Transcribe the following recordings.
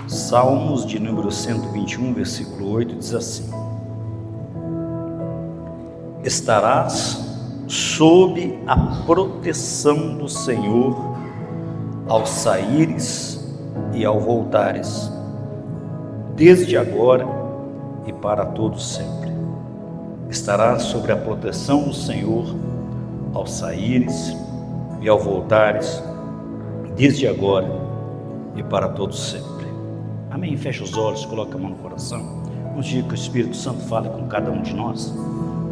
Salmos de número 121, versículo 8, diz assim: estarás sob a proteção do Senhor ao saíres e ao voltares, desde agora e para todo sempre. Estarás sob a proteção do Senhor ao saíres e ao voltares, desde agora e para todo sempre. Amém? Fecha os olhos, coloca a mão no coração. Vamos dizer que o Espírito Santo fale com cada um de nós.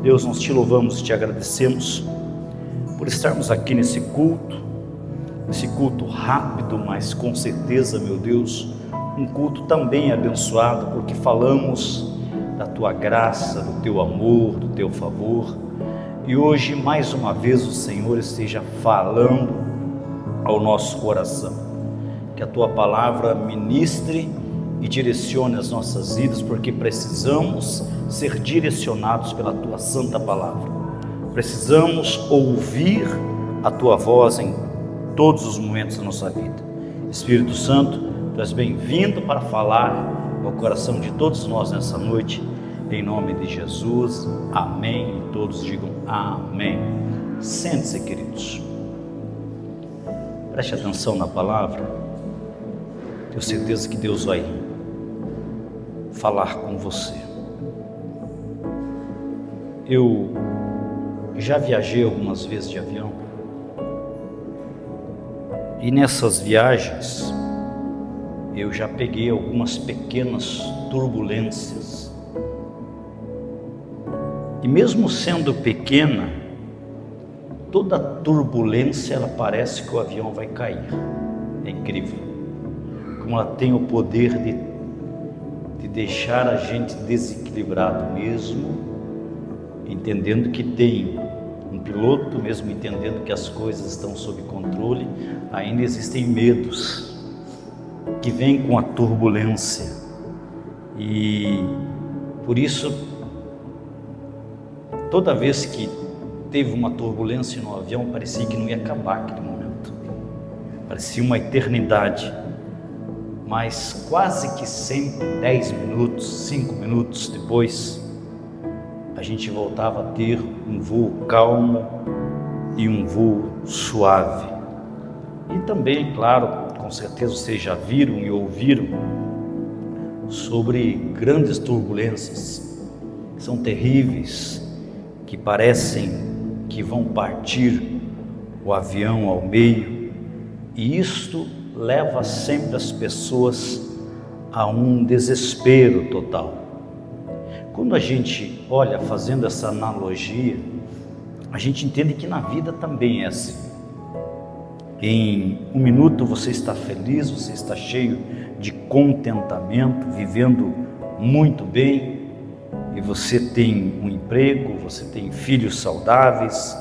Deus, nós te louvamos e te agradecemos por estarmos aqui nesse culto rápido, mas com certeza, meu Deus, um culto também abençoado, porque falamos da tua graça, do teu amor, do teu favor. E hoje, mais uma vez, o Senhor esteja falando ao nosso coração. Que a tua palavra ministre e direcione as nossas vidas, porque precisamos ser direcionados pela tua santa palavra. Precisamos ouvir a tua voz em todos os momentos da nossa vida. Espírito Santo, tu és bem-vindo para falar ao coração de todos nós nessa noite, em nome de Jesus. Amém. E todos digam amém. Sente-se, queridos. Preste atenção na palavra. Tenho certeza que Deus vai falar com você. Eu já viajei algumas vezes de avião, e nessas viagens eu já peguei algumas pequenas turbulências, e mesmo sendo pequena, toda turbulência ela parece que o avião vai cair. É incrível como ela tem o poder de deixar a gente desequilibrado, mesmo entendendo que tem um piloto, mesmo entendendo que as coisas estão sob controle, ainda existem medos que vêm com a turbulência. E por isso, toda vez que teve uma turbulência no avião, parecia que não ia acabar aquele momento, parecia uma eternidade. Mas quase que sempre 10 minutos, 5 minutos depois, a gente voltava a ter um voo calmo e um voo suave. E também, claro, com certeza vocês já viram e ouviram sobre grandes turbulências, que são terríveis, que parecem que vão partir o avião ao meio, e isto leva sempre as pessoas a um desespero total. Quando a gente olha fazendo essa analogia, a gente entende que na vida também é assim. Em um minuto você está feliz, você está cheio de contentamento, vivendo muito bem, e você tem um emprego, você tem filhos saudáveis,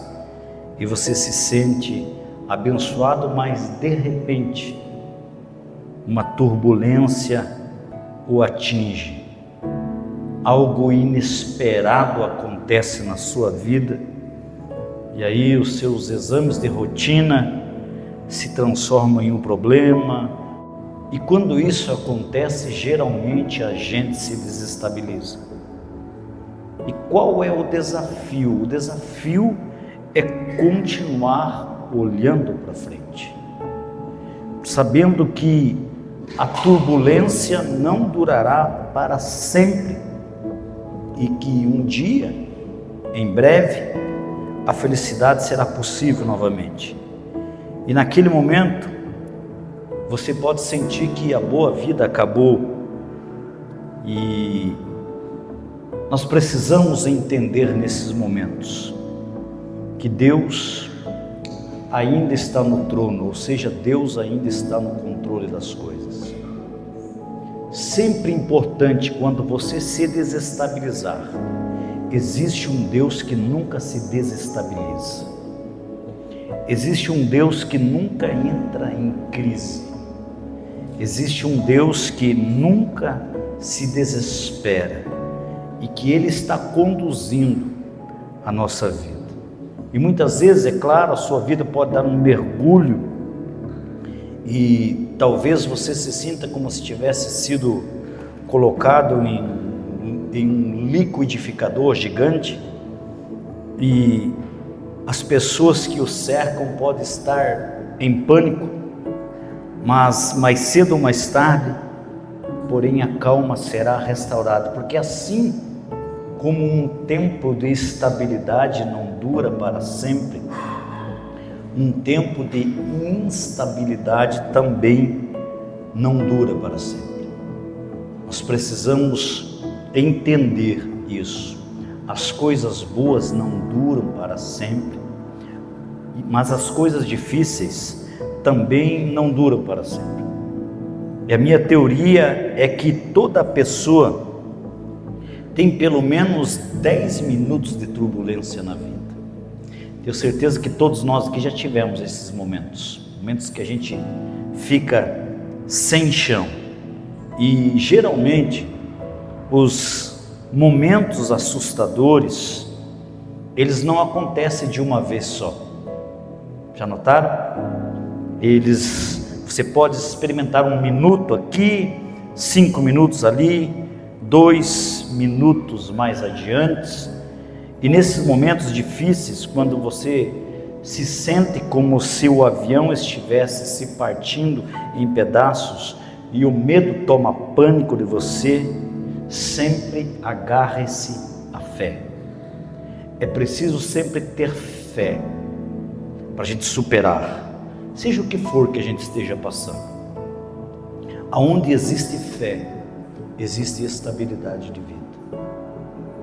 e você se sente abençoado, mas de repente uma turbulência o atinge, algo inesperado acontece na sua vida, e aí os seus exames de rotina se transformam em um problema, e quando isso acontece, geralmente a gente se desestabiliza. E qual é o desafio? O desafio é continuar olhando para frente, sabendo que a turbulência não durará para sempre, e que um dia, em breve, a felicidade será possível novamente. E naquele momento, você pode sentir que a boa vida acabou, e nós precisamos entender nesses momentos que Deus ainda está no trono, ou seja, Deus ainda está no controle das coisas. Sempre importante, quando você se desestabilizar, existe um Deus que nunca se desestabiliza. Existe um Deus que nunca entra em crise. Existe um Deus que nunca se desespera, e que Ele está conduzindo a nossa vida. E muitas vezes, é claro, a sua vida pode dar um mergulho, e talvez você se sinta como se tivesse sido colocado em um liquidificador gigante, e as pessoas que o cercam podem estar em pânico, mas mais cedo ou mais tarde, porém a calma será restaurada, porque assim como um tempo de estabilidade não dura para sempre, um tempo de instabilidade também não dura para sempre. Nós precisamos entender isso. As coisas boas não duram para sempre, mas as coisas difíceis também não duram para sempre. E a minha teoria é que toda pessoa tem pelo menos 10 minutos de turbulência na vida. Tenho certeza que todos nós aqui já tivemos esses momentos que a gente fica sem chão. E geralmente os momentos assustadores, eles não acontecem de uma vez só. Já notaram? Você pode experimentar 1 minuto aqui, 5 minutos ali, 2 minutos mais adiante, e nesses momentos difíceis, quando você se sente como se o avião estivesse se partindo em pedaços e o medo toma pânico de você, sempre agarre-se à fé. É preciso sempre ter fé para a gente superar, seja o que for que a gente esteja passando. Aonde existe fé, existe estabilidade de vida.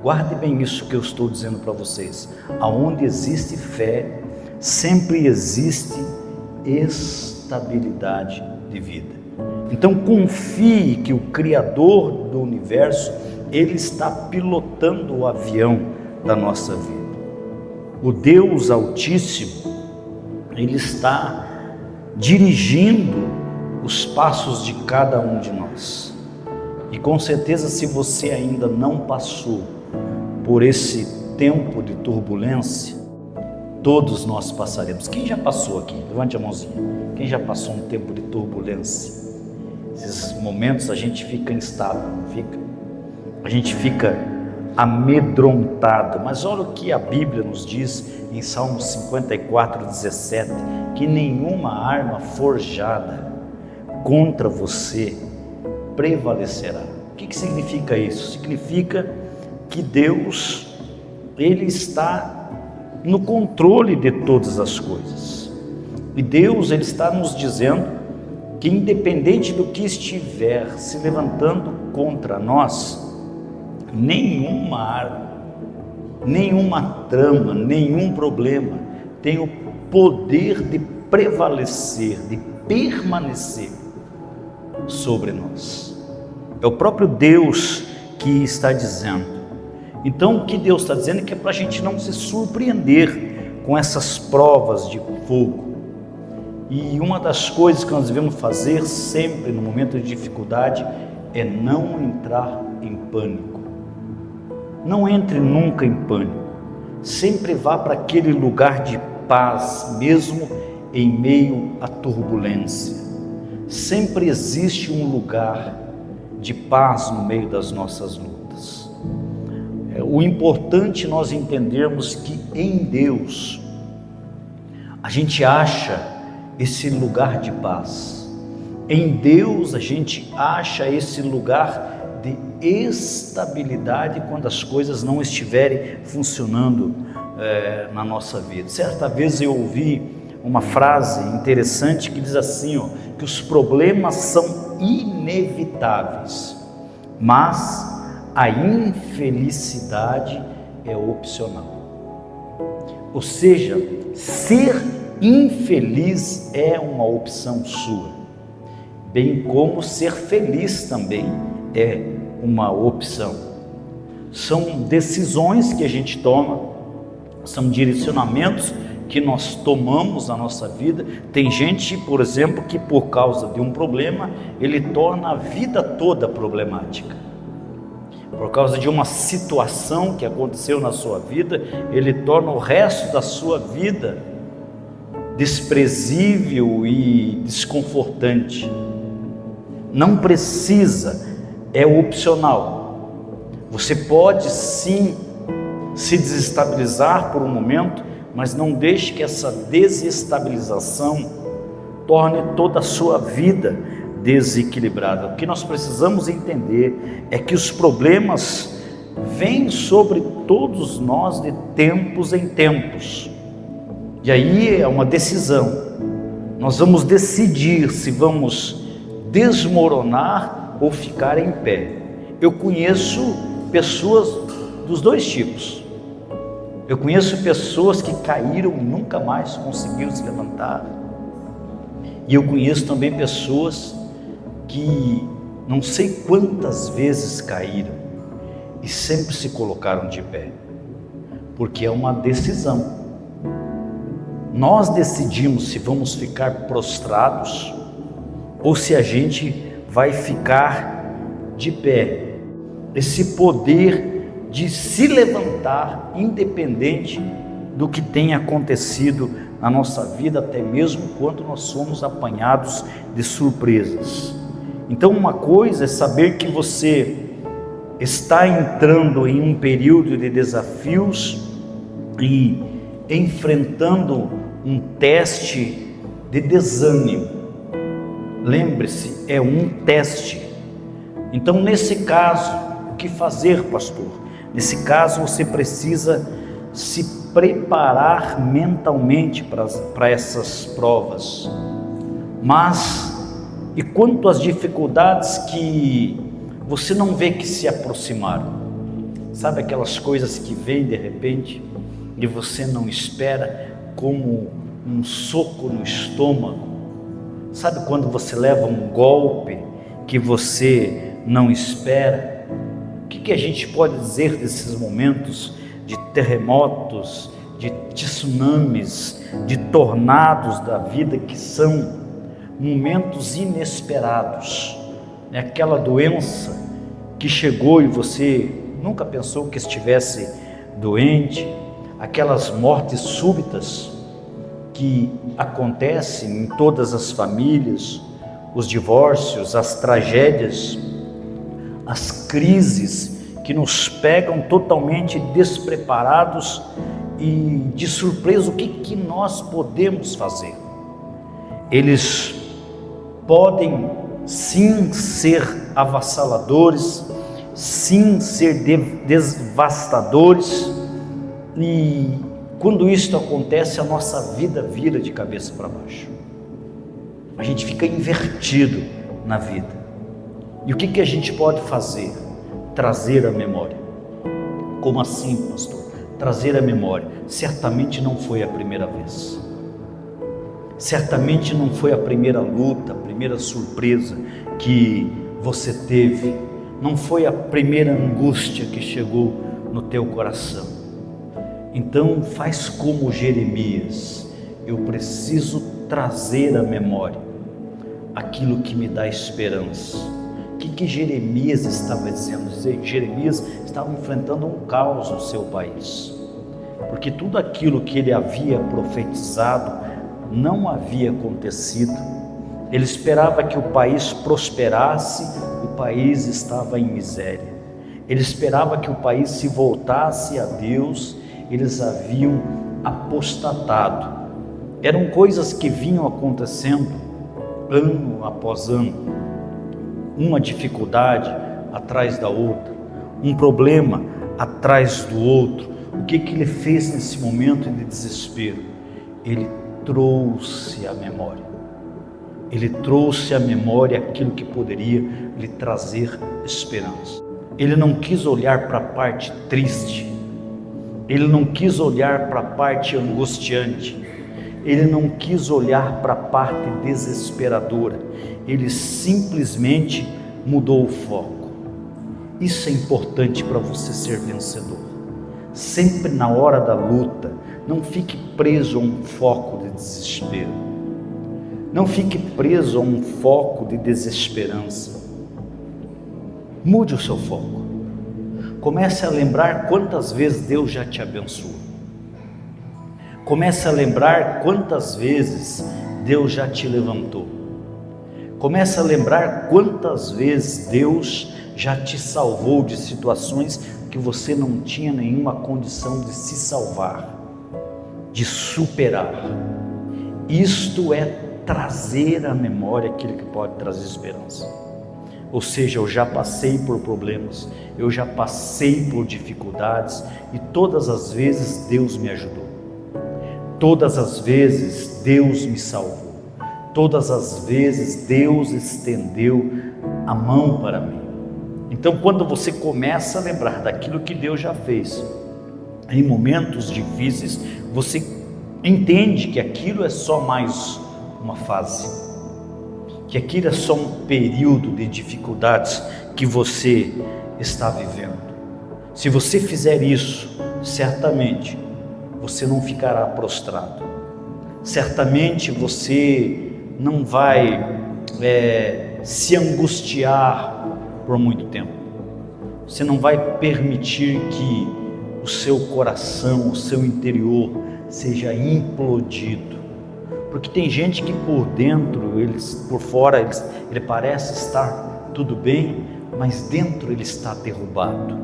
Guarde bem isso que eu estou dizendo para vocês. Aonde existe fé, sempre existe estabilidade de vida. Então confie que o Criador do universo, Ele está pilotando o avião da nossa vida. O Deus Altíssimo, Ele está dirigindo os passos de cada um de nós. E com certeza, se você ainda não passou por esse tempo de turbulência, todos nós passaremos. Quem já passou aqui? Levante a mãozinha. Quem já passou um tempo de turbulência? Esses momentos a gente fica instável, não fica? A gente fica amedrontado. Mas olha o que a Bíblia nos diz em Salmo 54:17, que nenhuma arma forjada contra você prevalecerá. O que significa isso? Significa que Deus, Ele está no controle de todas as coisas. E Deus, Ele está nos dizendo que independente do que estiver se levantando contra nós, nenhuma arma, nenhuma trama, nenhum problema tem o poder de prevalecer, de permanecer sobre nós. É o próprio Deus que está dizendo. Então o que Deus está dizendo é que é para a gente não se surpreender com essas provas de fogo. E uma das coisas que nós devemos fazer sempre no momento de dificuldade é não entrar em pânico. Não entre nunca em pânico. Sempre vá para aquele lugar de paz, mesmo em meio à turbulência. Sempre existe um lugar de paz no meio das nossas lutas. O importante é nós entendermos que em Deus a gente acha esse lugar de paz. Em Deus a gente acha esse lugar de estabilidade quando as coisas não estiverem funcionando na nossa vida. Certa vez eu ouvi uma frase interessante que diz assim, que os problemas são inevitáveis, mas a infelicidade é opcional. Ou seja, ser infeliz é uma opção sua, bem como ser feliz também é uma opção. São decisões que a gente toma, são direcionamentos que nós tomamos na nossa vida. Tem gente, por exemplo, que por causa de um problema, ele torna a vida toda problemática. Por causa de uma situação que aconteceu na sua vida, ele torna o resto da sua vida desprezível e desconfortante. não precisa, é opcional. Você pode sim se desestabilizar por um momento, mas não deixe que essa desestabilização torne toda a sua vida desequilibrada. O que nós precisamos entender é que os problemas vêm sobre todos nós de tempos em tempos. E aí é uma decisão. Nós vamos decidir se vamos desmoronar ou ficar em pé. Eu conheço pessoas dos dois tipos. Eu conheço pessoas que caíram e nunca mais conseguiram se levantar. E eu conheço também pessoas que não sei quantas vezes caíram e sempre se colocaram de pé, porque é uma decisão. Nós decidimos se vamos ficar prostrados ou se a gente vai ficar de pé. Esse poder de se levantar independente do que tenha acontecido na nossa vida, até mesmo quando nós somos apanhados de surpresas. Então, uma coisa é saber que você está entrando em um período de desafios e enfrentando um teste de desânimo. Lembre-se, é um teste. Então, nesse caso, o que fazer, pastor? Nesse caso, você precisa se preparar mentalmente para essas provas. Mas, e quanto às dificuldades que você não vê que se aproximaram? Sabe aquelas coisas que vêm de repente e você não espera, como um soco no estômago? Sabe quando você leva um golpe que você não espera? O que a gente pode dizer desses momentos de terremotos, de tsunamis, de tornados da vida, que são momentos inesperados? É aquela doença que chegou e você nunca pensou que estivesse doente, aquelas mortes súbitas que acontecem em todas as famílias, os divórcios, as tragédias, as crises que nos pegam totalmente despreparados e de surpresa. O que nós podemos fazer? Eles podem sim ser avassaladores, sim ser devastadores, e quando isso acontece, a nossa vida vira de cabeça para baixo. A gente fica invertido na vida. E o que a gente pode fazer? Trazer a memória. Como assim, pastor? Trazer a memória. Certamente não foi a primeira vez. Certamente não foi a primeira luta, a primeira surpresa que você teve. Não foi a primeira angústia que chegou no teu coração. Então faz como Jeremias. Eu preciso trazer à memória aquilo que me dá esperança. O que Jeremias estava dizendo? Jeremias estava enfrentando um caos no seu país, porque tudo aquilo que ele havia profetizado não havia acontecido. Ele esperava que o país prosperasse, o país estava em miséria. Ele esperava que o país se voltasse a Deus, eles haviam apostatado. Eram coisas que vinham acontecendo ano após ano, uma dificuldade atrás da outra, um problema atrás do outro. O que ele fez nesse momento de desespero? Ele trouxe à memória. Ele trouxe à memória aquilo que poderia lhe trazer esperança. Ele não quis olhar para a parte triste, ele não quis olhar para a parte angustiante, ele não quis olhar para a parte desesperadora, ele simplesmente mudou o foco. Isso é importante para você ser vencedor. Sempre na hora da luta, não fique preso a um foco de desespero, não fique preso a um foco de desesperança. Mude o seu foco. Comece a lembrar quantas vezes Deus já te abençoou. Comece a lembrar quantas vezes Deus já te levantou. Começa a lembrar quantas vezes Deus já te salvou de situações que você não tinha nenhuma condição de se salvar, de superar. Isto é trazer à memória aquilo que pode trazer esperança. Ou seja, eu já passei por problemas, eu já passei por dificuldades e todas as vezes Deus me ajudou. Todas as vezes Deus me salvou. Todas as vezes Deus estendeu a mão para mim. Então, quando você começa a lembrar daquilo que Deus já fez, em momentos difíceis, você entende que aquilo é só mais uma fase, que aquilo é só um período de dificuldades que você está vivendo. Se você fizer isso, certamente você não ficará prostrado, certamente você não vai se angustiar por muito tempo, você não vai permitir que o seu coração, o seu interior seja implodido, porque tem gente que por dentro, por fora ele parece estar tudo bem, mas dentro ele está derrubado,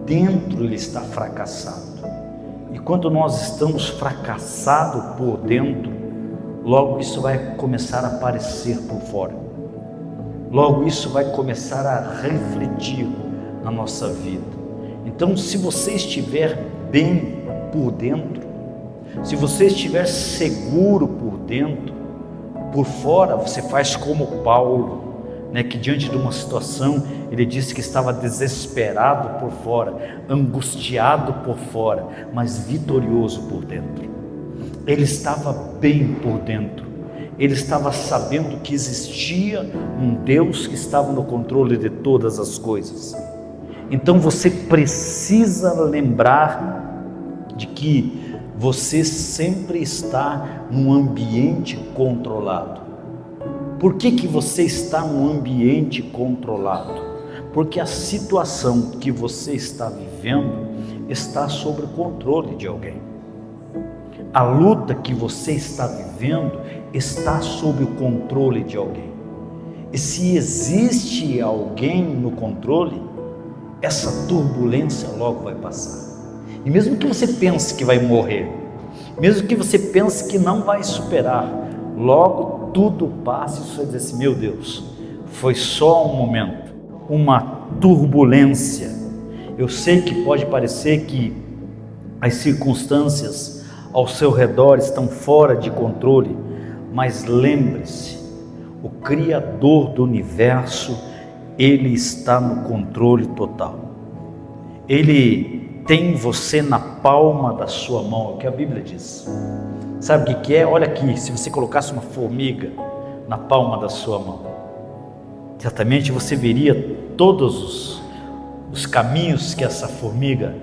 dentro ele está fracassado. E quando nós estamos fracassados por dentro, logo isso vai começar a aparecer por fora, logo isso vai começar a refletir na nossa vida. Então, se você estiver bem por dentro, se você estiver seguro por dentro, por fora você faz como Paulo, que diante de uma situação, ele disse que estava desesperado por fora, angustiado por fora, mas vitorioso por dentro. Ele estava bem por dentro, ele estava sabendo que existia um Deus que estava no controle de todas as coisas. Então você precisa lembrar de que você sempre está num ambiente controlado. Por que você está num ambiente controlado? Porque a situação que você está vivendo está sob o controle de alguém. A luta que você está vivendo está sob o controle de alguém. E se existe alguém no controle, essa turbulência logo vai passar. E mesmo que você pense que vai morrer, mesmo que você pense que não vai superar, logo tudo passa e você vai dizer assim: meu Deus, foi só um momento, uma turbulência. Eu sei que pode parecer que as circunstâncias ao seu redor estão fora de controle, mas lembre-se, o Criador do universo, Ele está no controle total. Ele tem você na palma da sua mão, é o que a Bíblia diz. Sabe o que é? Olha aqui, se você colocasse uma formiga na palma da sua mão, certamente você veria todos os caminhos que essa formiga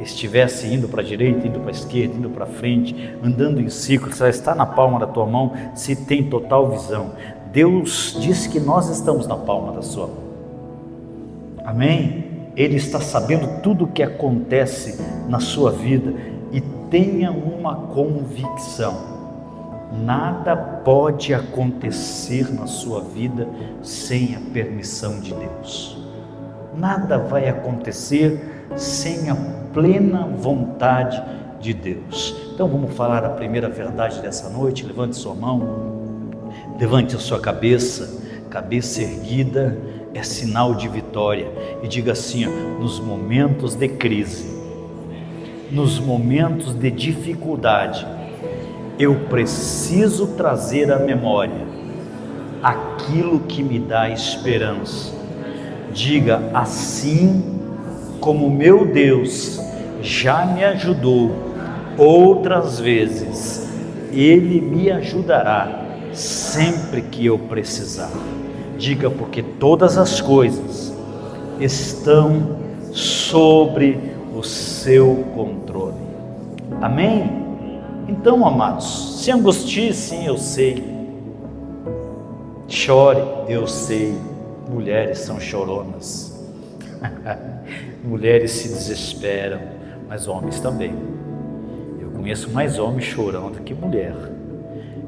estivesse indo para a direita, indo para a esquerda, indo para frente, andando em círculos. Ela está na palma da tua mão, se tem total visão. Deus disse que nós estamos na palma da sua mão. Amém? Ele está sabendo tudo o que acontece na sua vida. E tenha uma convicção: nada pode acontecer na sua vida sem a permissão de Deus. Nada vai acontecer sem a plena vontade de Deus. Então vamos falar a primeira verdade dessa noite. Levante sua mão, levante a sua cabeça erguida é sinal de vitória, e diga assim: nos momentos de crise, nos momentos de dificuldade, eu preciso trazer à memória aquilo que me dá esperança. Diga: assim como meu Deus já me ajudou outras vezes, Ele me ajudará sempre que eu precisar. Diga: porque todas as coisas estão sobre o seu controle. Amém? Então, amados, se angustie, sim, eu sei. Chore, eu sei. Mulheres são choronas. Mulheres se desesperam, mas homens também. Eu conheço mais homens chorando do que mulher.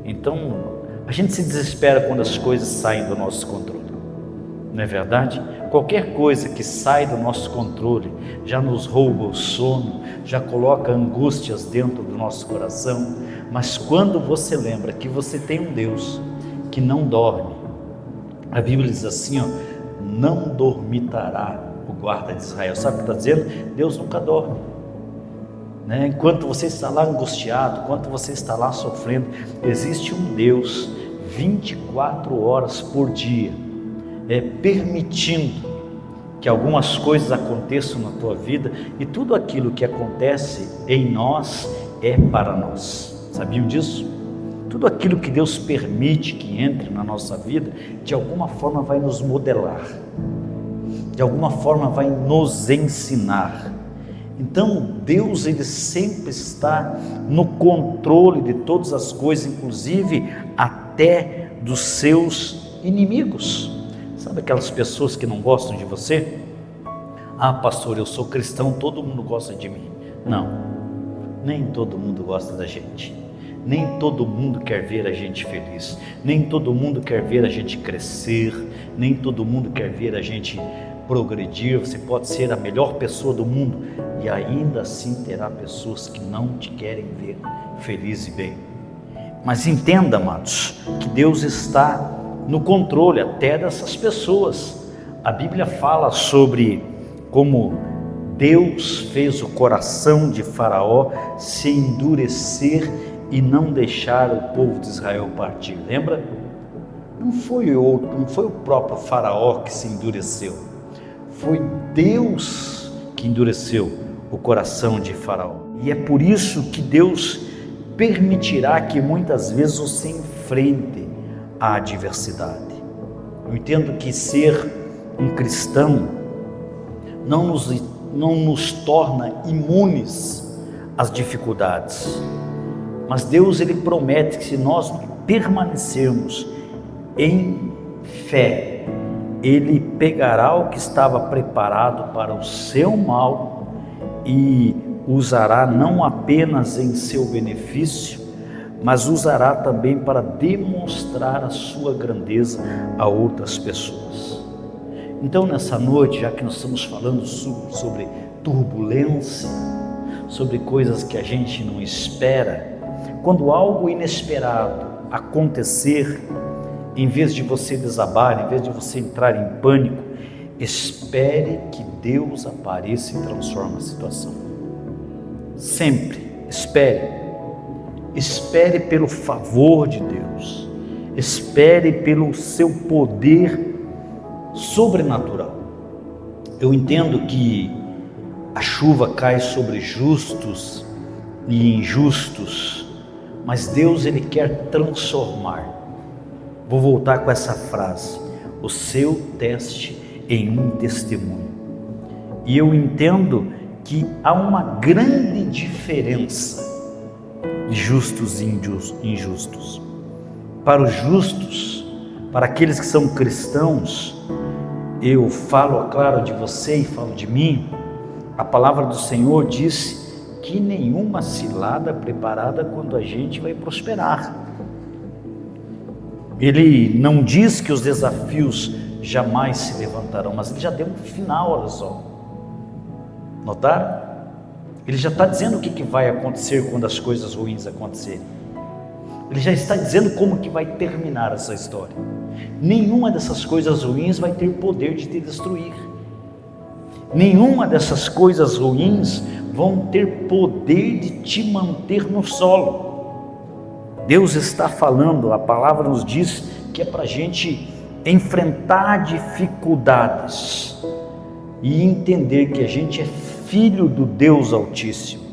Então, A gente se desespera quando as coisas saem do nosso controle, não é verdade? Qualquer coisa que sai do nosso controle já nos rouba o sono, já coloca angústias dentro do nosso coração. Mas quando você lembra que você tem um Deus que não dorme, a Bíblia diz assim, ó, não dormitará o guarda de Israel. Sabe o que está dizendo? Deus nunca dorme, né? Enquanto você está lá angustiado, enquanto você está lá sofrendo, existe um Deus 24 horas por dia, permitindo que algumas coisas aconteçam na tua vida, e tudo aquilo que acontece em nós é para nós. Sabiam disso? Tudo aquilo que Deus permite que entre na nossa vida, de alguma forma vai nos modelar, de alguma forma vai nos ensinar. Então Deus, ele sempre está no controle de todas as coisas, inclusive até dos seus inimigos. Sabe aquelas pessoas que não gostam de você? Ah, pastor, eu sou cristão, todo mundo gosta de mim. Não, nem todo mundo gosta da gente. Nem todo mundo quer ver a gente feliz, nem todo mundo quer ver a gente crescer, nem todo mundo quer ver a gente progredir. Você pode ser a melhor pessoa do mundo e ainda assim terá pessoas que não te querem ver feliz e bem. Mas entenda, amados, que Deus está no controle até dessas pessoas. A Bíblia fala sobre como Deus fez o coração de Faraó se endurecer e não deixar o povo de Israel partir. Lembra? Não foi o próprio Faraó que se endureceu, foi Deus que endureceu o coração de Faraó. E é por isso que Deus permitirá que muitas vezes você enfrente a adversidade. Eu entendo que ser um cristão não nos torna imunes às dificuldades, mas Deus, ele promete que se nós permanecermos em fé, ele pegará o que estava preparado para o seu mal e usará não apenas em seu benefício, mas usará também para demonstrar a sua grandeza a outras pessoas. Então, nessa noite, já que nós estamos falando sobre turbulência, sobre coisas que a gente não espera, quando algo inesperado acontecer, em vez de você desabar, em vez de você entrar em pânico, espere que Deus apareça e transforme a situação. Sempre espere. Espere pelo favor de Deus, espere pelo seu poder sobrenatural. Eu entendo que a chuva cai sobre justos e injustos, mas Deus, ele quer transformar. Vou voltar com essa frase: o seu teste em um testemunho. E eu entendo que há uma grande diferença de justos e injustos. Para os justos, para aqueles que são cristãos, eu falo, claro, de você e falo de mim, a palavra do Senhor diz que nenhuma cilada preparada quando a gente vai prosperar. Ele não diz que os desafios jamais se levantarão, mas ele já deu um final, olha só. Notaram? Ele já está dizendo o que vai acontecer quando as coisas ruins acontecerem. Ele já está dizendo como que vai terminar essa história. Nenhuma dessas coisas ruins vai ter poder de te destruir. Nenhuma dessas coisas ruins vão ter poder de te manter no solo. Deus está falando, a palavra nos diz que é para a gente enfrentar dificuldades e entender que a gente é filho do Deus Altíssimo,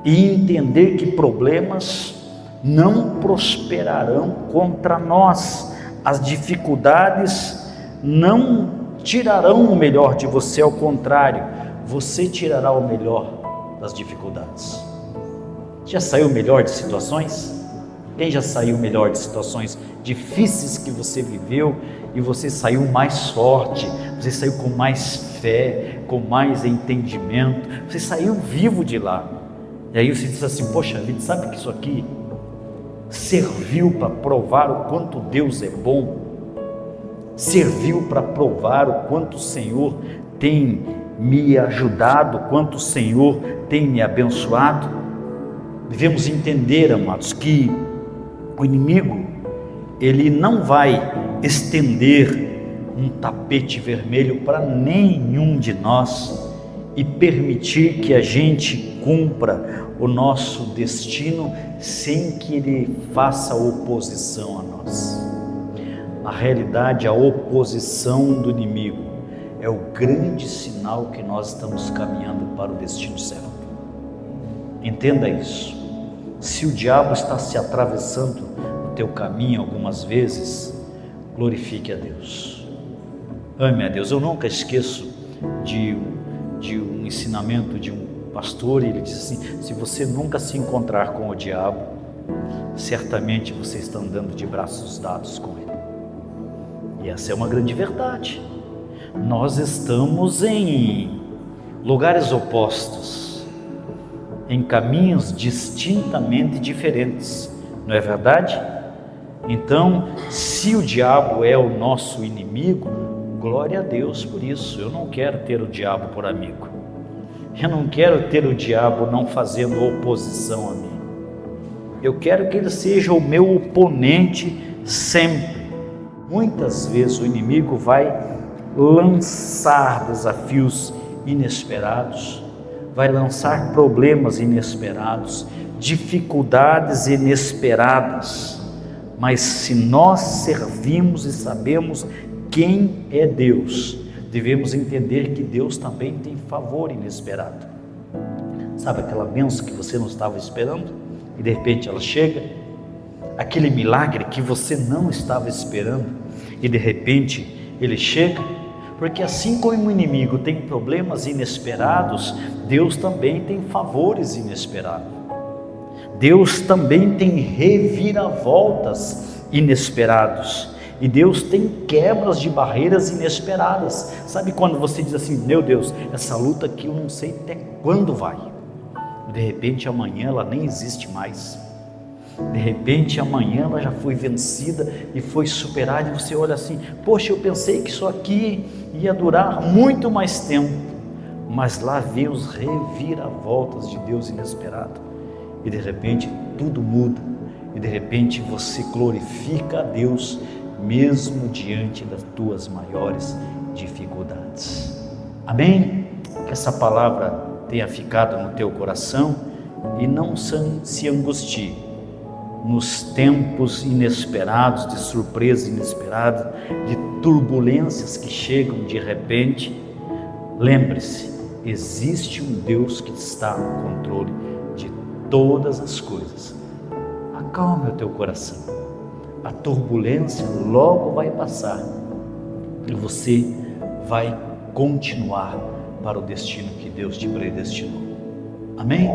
e entender que problemas não prosperarão contra nós. As dificuldades não tirarão o melhor de você, ao contrário, você tirará o melhor das dificuldades. Já saiu melhor de situações? Quem já saiu melhor de situações difíceis que você viveu e você saiu mais forte, você saiu com mais fé, com mais entendimento, você saiu vivo de lá? E aí você diz assim: poxa vida, sabe que isso aqui serviu para provar o quanto Deus é bom, serviu para provar o quanto o Senhor tem me ajudado, o quanto o Senhor tem me abençoado. Devemos entender, amados, que o inimigo, ele não vai estender um tapete vermelho para nenhum de nós e permitir que a gente cumpra o nosso destino sem que ele faça oposição a nós. Na realidade, a oposição do inimigo é o grande sinal que nós estamos caminhando para o destino certo. Entenda isso. Se o diabo está se atravessando no teu caminho algumas vezes, glorifique a Deus. Ame a Deus. Eu nunca esqueço de um ensinamento de um pastor, e ele disse assim: se você nunca se encontrar com o diabo, certamente você está andando de braços dados com ele. E essa é uma grande verdade. Nós estamos em lugares opostos, em caminhos distintamente diferentes, não é verdade? Então, se o diabo é o nosso inimigo, glória a Deus por isso. Eu não quero ter o diabo por amigo. Eu não quero ter o diabo não fazendo oposição a mim. Eu quero que ele seja o meu oponente sempre. Muitas vezes o inimigo vai lançar desafios inesperados, vai lançar problemas inesperados, dificuldades inesperadas. Mas se nós servimos e sabemos quem é Deus, devemos entender que Deus também tem favor inesperado. Sabe aquela bênção que você não estava esperando e de repente ela chega? Aquele milagre que você não estava esperando e de repente ele chega? Porque assim como o inimigo tem problemas inesperados, Deus também tem favores inesperados. Deus também tem reviravoltas inesperados. E Deus tem quebras de barreiras inesperadas. Sabe quando você diz assim: meu Deus, essa luta aqui eu não sei até quando vai. De repente amanhã ela nem existe mais. De repente amanhã ela já foi vencida e foi superada. E você olha assim: poxa, eu pensei que isso aqui ia durar muito mais tempo. Mas lá vem os reviravoltas de Deus inesperado. E de repente tudo muda. E de repente você glorifica a Deus mesmo diante das tuas maiores dificuldades. Amém? Que essa palavra tenha ficado no teu coração e não se angustie nos tempos inesperados, de surpresa inesperada, de turbulências que chegam de repente. Lembre-se, existe um Deus que está no controle de todas as coisas. Acalme o teu coração. A turbulência logo vai passar e você vai continuar para o destino que Deus te predestinou. Amém?